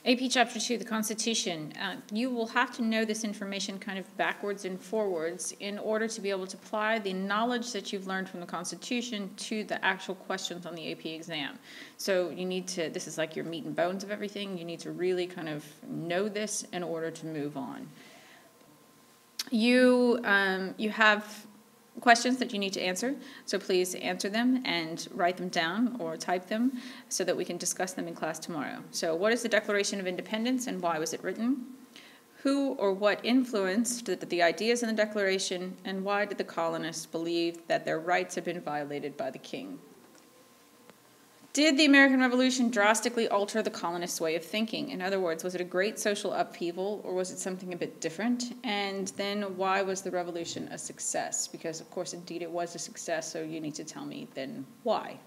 AP Chapter 2, the Constitution. You will have to know this information kind of backwards and forwards in order to be able to apply the knowledge that you've learned from the Constitution to the actual questions on the AP exam. So you need to, this is like your meat and bones of everything, you need to really kind of know this in order to move on. You have questions that you need to answer, so please answer them and write them down or type them so that we can discuss them in class tomorrow. So what is the Declaration of Independence and why was it written? Who or what influenced the ideas in the Declaration, and why did the colonists believe that their rights had been violated by the king? Did the American Revolution drastically alter the colonists' way of thinking? In other words, was it a great social upheaval, or was it something a bit different? And then why was the revolution a success? Because, of course, indeed it was a success, so you need to tell me then why.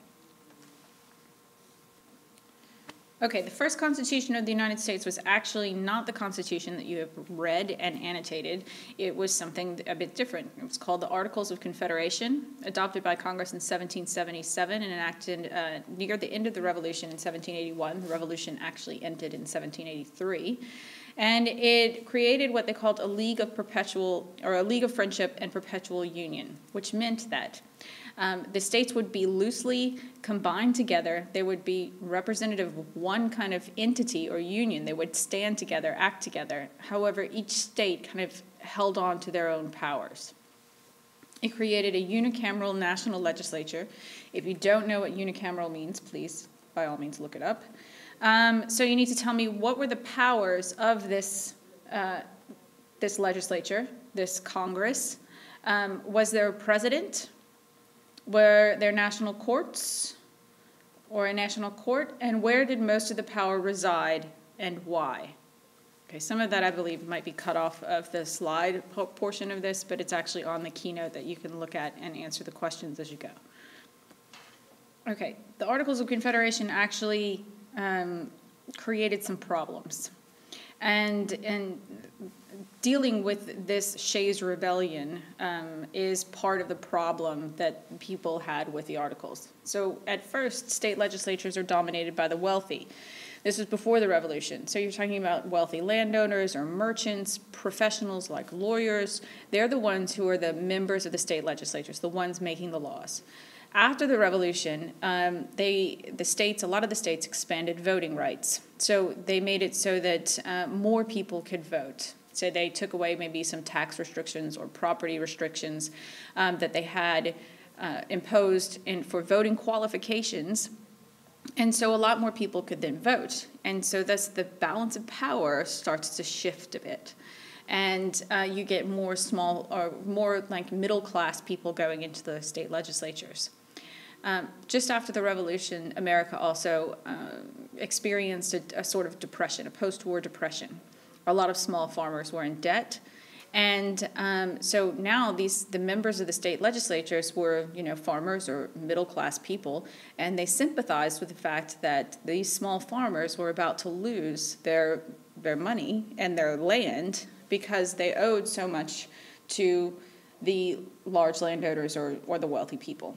Okay, the first Constitution of the United States was actually not the Constitution that you have read and annotated. It was something a bit different. It was called the Articles of Confederation, adopted by Congress in 1777 and enacted near the end of the Revolution in 1781. The Revolution actually ended in 1783. And it created what they called a League of Friendship and Perpetual Union, which meant that the states would be loosely combined together. They would be representative of one kind of entity or union. They would stand together, act together. However, each state kind of held on to their own powers. It created a unicameral national legislature. If you don't know what unicameral means, please, by all means, look it up. So you need to tell me what were the powers of this legislature, this Congress. Was there a president? Were there national courts or a national court? And where did most of the power reside and why? Okay, some of that I believe might be cut off of the slide portion of this, but it's actually on the keynote that you can look at and answer the questions as you go. Okay, the Articles of Confederation actually created some problems. And dealing with this Shays Rebellion is part of the problem that people had with the Articles. So at first, state legislatures are dominated by the wealthy. This was before the Revolution. So you're talking about wealthy landowners or merchants, professionals like lawyers. They're the ones who are the members of the state legislatures, the ones making the laws. After the Revolution, a lot of the states expanded voting rights. So they made it so that more people could vote. So they took away maybe some tax restrictions or property restrictions that they had imposed for voting qualifications. And so a lot more people could then vote. And so thus the balance of power starts to shift a bit. And you get more like middle-class people going into the state legislatures. Just after the Revolution, America also experienced a sort of depression, a post-war depression. A lot of small farmers were in debt. And so now the members of the state legislatures were, farmers or middle-class people, and they sympathized with the fact that these small farmers were about to lose their money and their land because they owed so much to the large landowners or the wealthy people.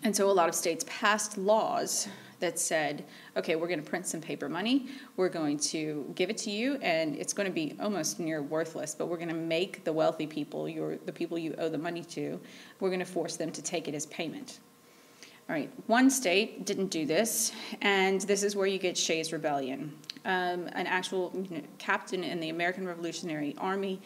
And so a lot of states passed laws that said, okay, we're going to print some paper money, we're going to give it to you, and it's going to be almost near worthless, but we're going to make the wealthy people, the people you owe the money to, we're going to force them to take it as payment. All right, one state didn't do this, and this is where you get Shays Rebellion. An actual captain in the American Revolutionary Army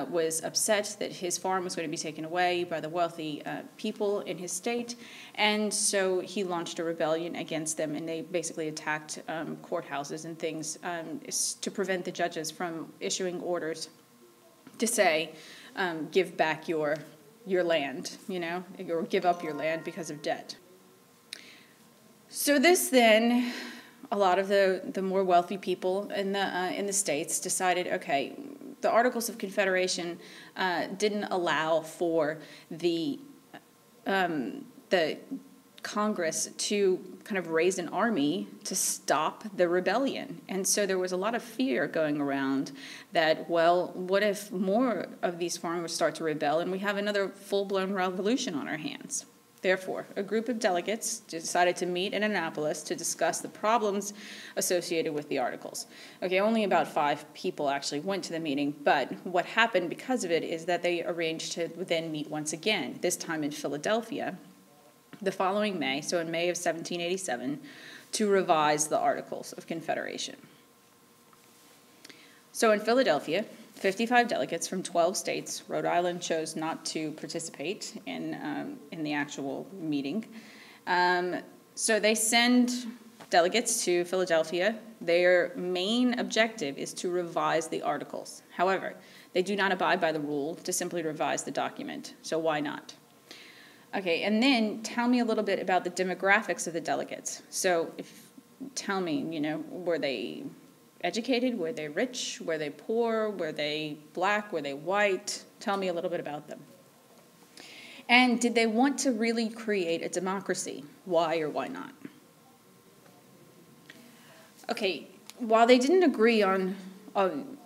was upset that his farm was going to be taken away by the wealthy people in his state, and so he launched a rebellion against them, and they basically attacked courthouses and things to prevent the judges from issuing orders to say, give back your land, or give up your land because of debt. So this then, a lot of the more wealthy people in the states decided, okay, the Articles of Confederation didn't allow for the Congress to kind of raise an army to stop the rebellion. And so there was a lot of fear going around that, well, what if more of these farmers start to rebel and we have another full-blown revolution on our hands? Therefore, a group of delegates decided to meet in Annapolis to discuss the problems associated with the articles. Okay, only about 5 people actually went to the meeting, but what happened because of it is that they arranged to then meet once again, this time in Philadelphia, the following May, so in May of 1787, to revise the Articles of Confederation. So in Philadelphia, 55 delegates from 12 states. Rhode Island chose not to participate in the actual meeting. So they send delegates to Philadelphia. Their main objective is to revise the articles. However, they do not abide by the rule to simply revise the document. So why not? Okay, and then tell me a little bit about the demographics of the delegates. So tell me, were they educated? Were they rich? Were they poor? Were they black? Were they white? Tell me a little bit about them. And did they want to really create a democracy? Why or why not? Okay, while they didn't agree on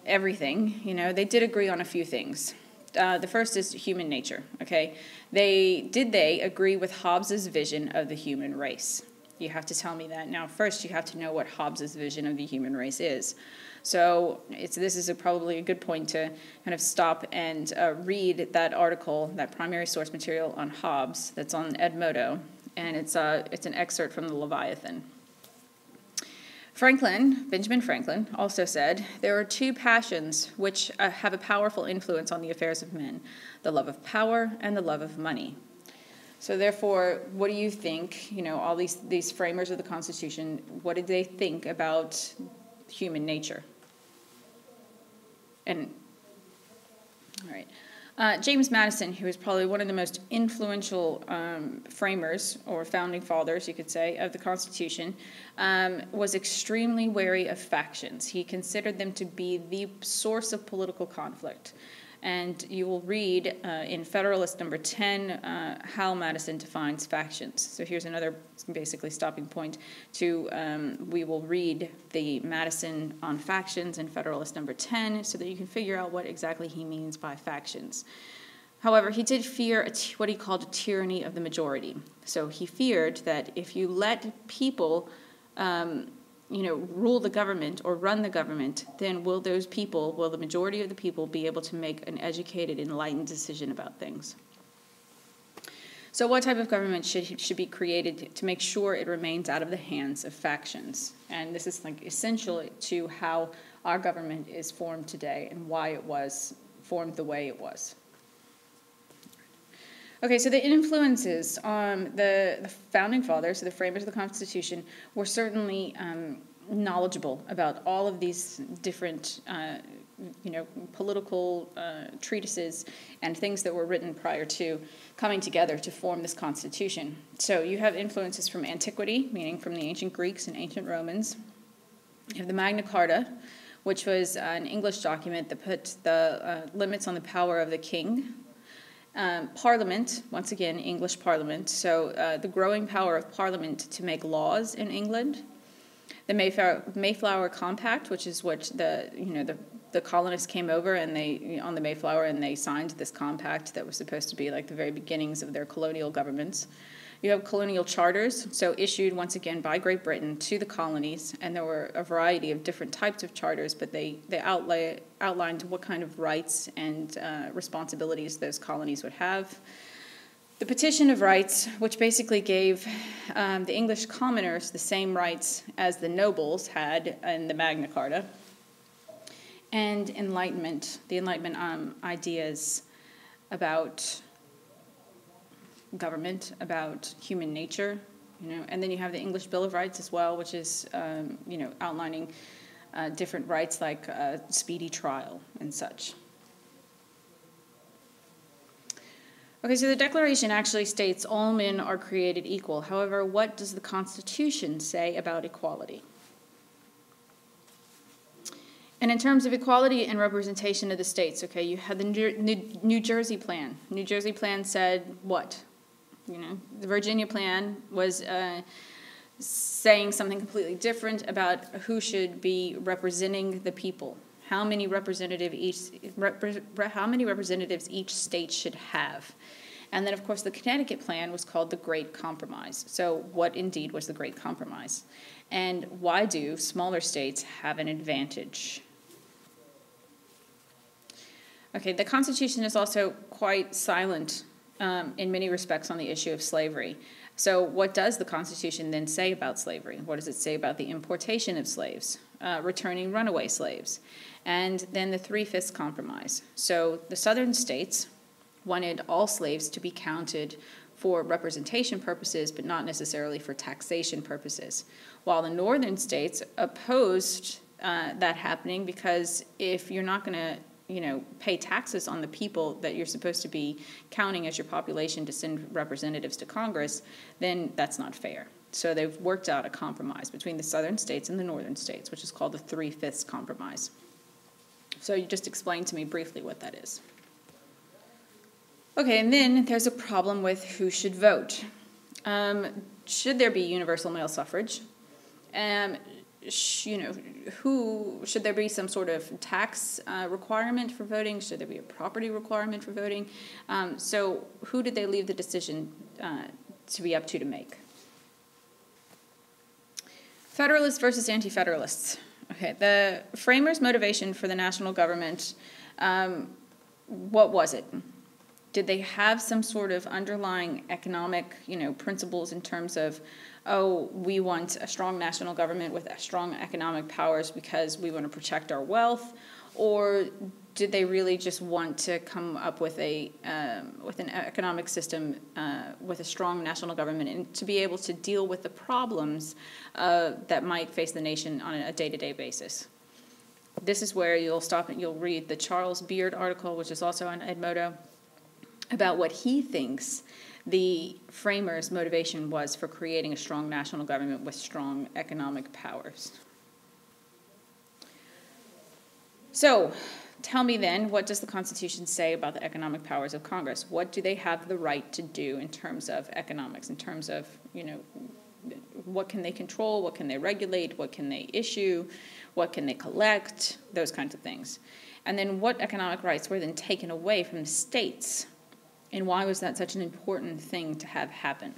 everything, they did agree on a few things. The first is human nature, okay? Did they agree with Hobbes's vision of the human race? You have to tell me that. Now, first, you have to know what Hobbes's vision of the human race is. So this is probably a good point to kind of stop and read that article, that primary source material on Hobbes that's on Edmodo, and it's an excerpt from the Leviathan. Benjamin Franklin, also said, there are 2 passions which have a powerful influence on the affairs of men, the love of power and the love of money. So therefore, what do you think, all these framers of the Constitution, what did they think about human nature? And, all right. James Madison, who is probably one of the most influential framers, or founding fathers, you could say, of the Constitution, was extremely wary of factions. He considered them to be the source of political conflict. And you will read in Federalist number 10 how Madison defines factions. So here's another basically stopping point we will read the Madison on factions in Federalist number 10 so that you can figure out what exactly he means by factions. However, he did fear what he called a tyranny of the majority. So he feared that if you let people rule the government or run the government, then will the majority of the people be able to make an educated, enlightened decision about things? So what type of government should be created to make sure it remains out of the hands of factions? And this is essential to how our government is formed today and why it was formed the way it was. Okay, so the influences on the founding fathers, so the framers of the Constitution, were certainly knowledgeable about all of these different, political treatises and things that were written prior to coming together to form this Constitution. So you have influences from antiquity, meaning from the ancient Greeks and ancient Romans. You have the Magna Carta, which was an English document that put the limits on the power of the king. Parliament, once again, English Parliament, so the growing power of Parliament to make laws in England. The Mayflower Compact, which is what the colonists came over and on the Mayflower and they signed this compact that was supposed to be like the very beginnings of their colonial governments. You have colonial charters, so issued once again by Great Britain to the colonies, and there were a variety of different types of charters, but they outlined what kind of rights and responsibilities those colonies would have. The Petition of Rights, which basically gave the English commoners the same rights as the nobles had in the Magna Carta. And Enlightenment, the Enlightenment ideas about government, about human nature, and then you have the English Bill of Rights as well, which is, outlining different rights like speedy trial and such. Okay, so the Declaration actually states all men are created equal. However, what does the Constitution say about equality? And in terms of equality and representation of the states, okay, you had the New Jersey Plan. New Jersey Plan said what? The Virginia Plan was saying something completely different about who should be representing the people. How many representatives each state should have. And then, of course, the Connecticut Plan was called the Great Compromise. So what indeed was the Great Compromise? And why do smaller states have an advantage? Okay, the Constitution is also quite silent in many respects on the issue of slavery. So what does the Constitution then say about slavery? What does it say about the importation of slaves, returning runaway slaves? And then the Three-Fifths Compromise. So the southern states wanted all slaves to be counted for representation purposes, but not necessarily for taxation purposes, while the northern states opposed that happening, because if you're not going to pay taxes on the people that you're supposed to be counting as your population to send representatives to Congress, then that's not fair. So they've worked out a compromise between the southern states and the northern states, which is called the Three-Fifths Compromise. So you just explain to me briefly what that is. Okay, and then there's a problem with who should vote. Should there be universal male suffrage? Who should there be some sort of tax requirement for voting? Should there be a property requirement for voting? So who did they leave the decision to be up to make? Federalists versus anti-federalists. Okay, the framers' motivation for the national government, what was it? Did they have some sort of underlying economic, principles in terms of, oh, we want a strong national government with strong economic powers because we want to protect our wealth? Or did they really just want to come up with an economic system with a strong national government and to be able to deal with the problems that might face the nation on a day-to-day basis? This is where you'll stop and you'll read the Charles Beard article, which is also on Edmodo, about what he thinks the framers' motivation was for creating a strong national government with strong economic powers. So, tell me then, what does the Constitution say about the economic powers of Congress? What do they have the right to do in terms of economics, in terms of, what can they control, what can they regulate, what can they issue, what can they collect, those kinds of things. And then what economic rights were then taken away from the states? And why was that such an important thing to have happen?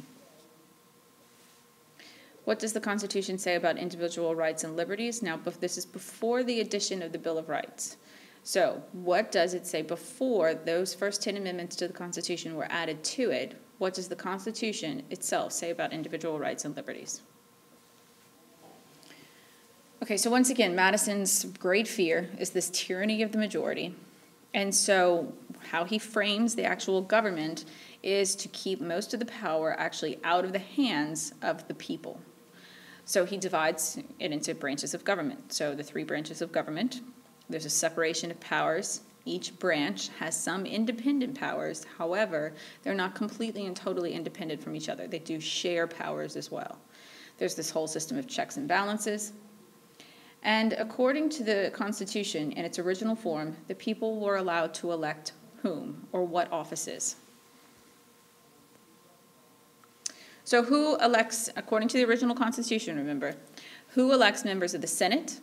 What does the Constitution say about individual rights and liberties? Now, this is before the addition of the Bill of Rights. So, what does it say before those first 10 amendments to the Constitution were added to it? What does the Constitution itself say about individual rights and liberties? Okay, so once again, Madison's great fear is this tyranny of the majority. And so how he frames the actual government is to keep most of the power actually out of the hands of the people. So he divides it into branches of government. So the 3 branches of government, there's a separation of powers. Each branch has some independent powers. However, they're not completely and totally independent from each other. They do share powers as well. There's this whole system of checks and balances. And according to the Constitution, in its original form, the people were allowed to elect whom or what offices. So who elects, according to the original Constitution, remember, who elects members of the Senate,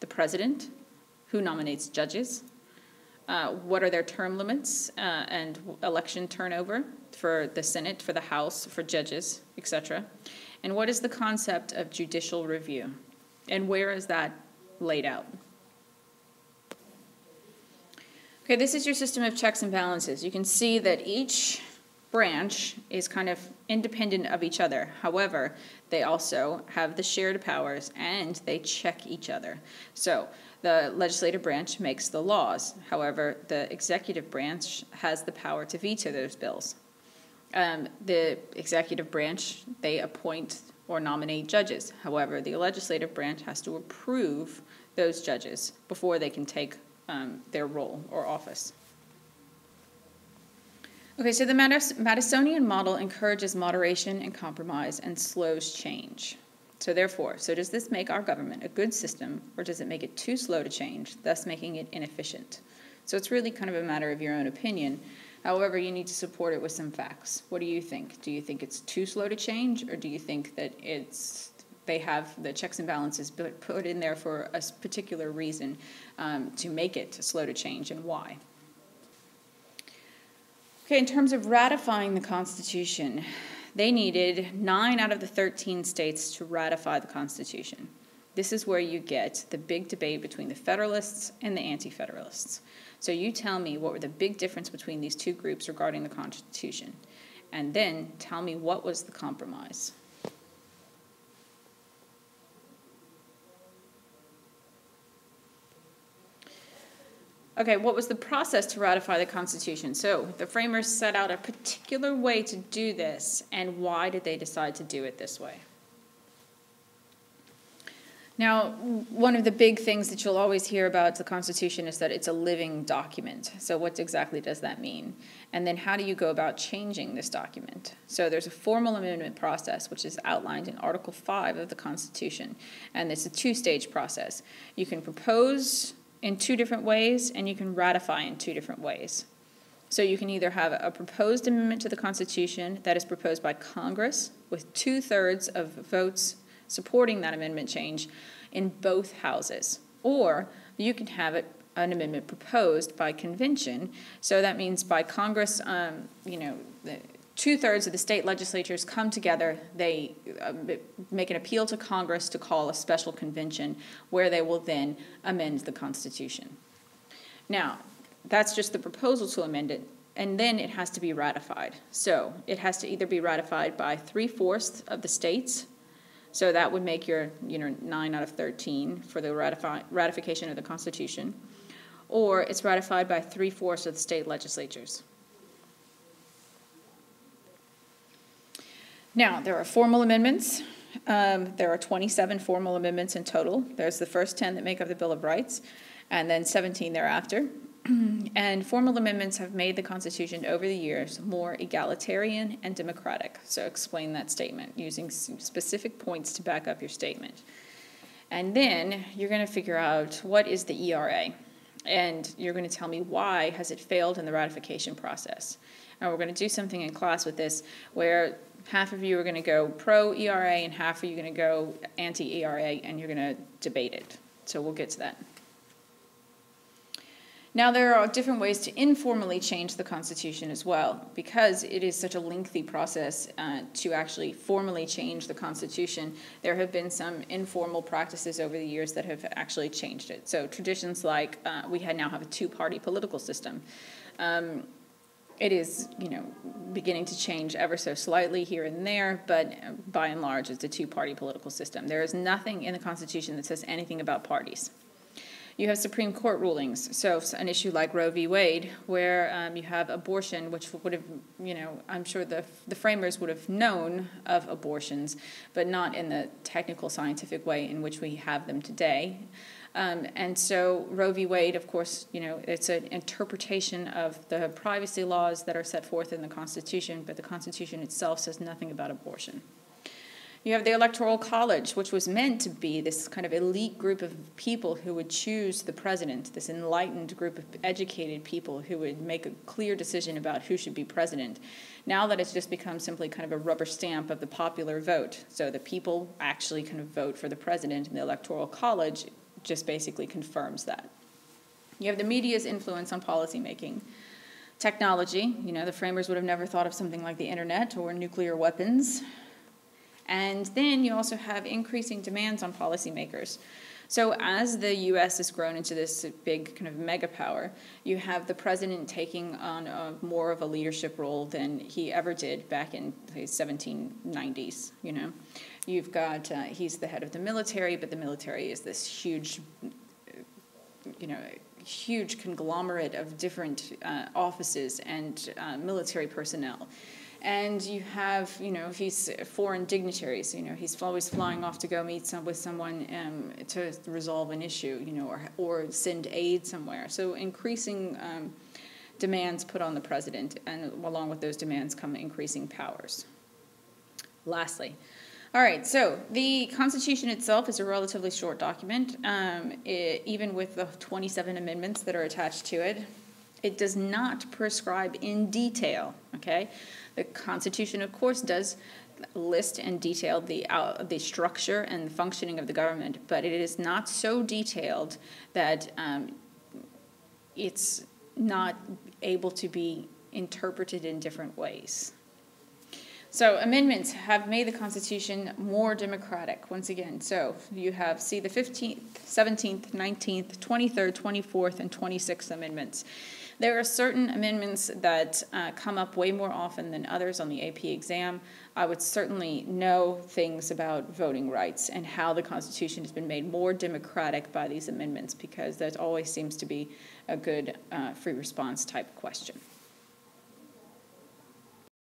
the President, who nominates judges, what are their term limits and election turnover for the Senate, for the House, for judges, etc. And what is the concept of judicial review? And where is that laid out? Okay, this is your system of checks and balances. You can see that each branch is kind of independent of each other. However, they also have the shared powers and they check each other. So the legislative branch makes the laws. However, the executive branch has the power to veto those bills. The executive branch, they appoint or nominate judges. However, the legislative branch has to approve those judges before they can take their role or office. Okay, so the Madisonian model encourages moderation and compromise and slows change. So therefore, does this make our government a good system, or does it make it too slow to change, thus making it inefficient? So it's really kind of a matter of your own opinion. However, you need to support it with some facts. What do you think? Do you think it's too slow to change, or do you think that they have the checks and balances put in there for a particular reason to make it slow to change, and why? Okay, in terms of ratifying the Constitution, they needed 9 out of the 13 states to ratify the Constitution. This is where you get the big debate between the Federalists and the Anti-Federalists. So you tell me what were the big difference between these two groups regarding the Constitution, and then tell me what was the compromise. Okay, what was the process to ratify the Constitution? So the framers set out a particular way to do this, and why did they decide to do it this way? Now, one of the big things that you'll always hear about the Constitution is that it's a living document. So what exactly does that mean? And then how do you go about changing this document? So there's a formal amendment process, which is outlined in Article 5 of the Constitution, and it's a 2-stage process. You can propose in 2 different ways, and you can ratify in 2 different ways. So you can either have a proposed amendment to the Constitution that is proposed by Congress with 2/3 of votes supporting that amendment change in both houses, or you can have an amendment proposed by convention. So that means by Congress, the 2/3 of the state legislatures come together, they make an appeal to Congress to call a special convention where they will then amend the Constitution. Now, that's just the proposal to amend it, and then it has to be ratified. So it has to either be ratified by 3/4 of the states, so that would make your 9 out of 13 for the ratification of the Constitution, or it's ratified by 3/4 of the state legislatures. Now, there are formal amendments. There are 27 formal amendments in total. There's the first 10 that make up the Bill of Rights, and then 17 thereafter. And formal amendments have made the Constitution over the years more egalitarian and democratic. So explain that statement using specific points to back up your statement. And then you're going to figure out what is the ERA. And you're going to tell me why has it failed in the ratification process. And we're going to do something in class with this where half of you are going to go pro-ERA and half of you are going to go anti-ERA, and you're going to debate it. So we'll get to that. Now, there are different ways to informally change the Constitution as well. Because it is such a lengthy process to actually formally change the Constitution, there have been some informal practices over the years that have actually changed it. So traditions like we now have a 2-party political system. It is, beginning to change ever so slightly here and there, but by and large, it's a 2-party political system. There is nothing in the Constitution that says anything about parties. You have Supreme Court rulings, so an issue like Roe v. Wade, where you have abortion, which would have, I'm sure the framers would have known of abortions, but not in the technical scientific way in which we have them today. And so Roe v. Wade, of course, it's an interpretation of the privacy laws that are set forth in the Constitution, but the Constitution itself says nothing about abortion. You have the Electoral College, which was meant to be this kind of elite group of people who would choose the president, this enlightened group of educated people who would make a clear decision about who should be president. Now that it's just become simply kind of a rubber stamp of the popular vote. So the people actually kind of vote for the president, and the Electoral College just basically confirms that. You have the media's influence on policymaking. Technology, the framers would have never thought of something like the internet or nuclear weapons. And then you also have increasing demands on policymakers. So as the U.S. has grown into this big kind of mega power, you have the president taking on more of a leadership role than he ever did back in the 1790s, You've got, he's the head of the military, but the military is this huge, huge conglomerate of different offices and military personnel. And you have, he's foreign dignitaries. He's always flying off to go meet with someone to resolve an issue, or send aid somewhere. So increasing demands put on the president, and along with those demands come increasing powers. Lastly, all right, so the Constitution itself is a relatively short document, even with the 27 amendments that are attached to it. It does not prescribe in detail, okay? The Constitution, of course, does list and detail the structure and the functioning of the government, but it is not so detailed that it's not able to be interpreted in different ways. So amendments have made the Constitution more democratic, once again. So you have, see, the 15th, 17th, 19th, 23rd, 24th, and 26th amendments. There are certain amendments that come up way more often than others on the AP exam. I would certainly know things about voting rights and how the Constitution has been made more democratic by these amendments, because that always seems to be a good free response type question.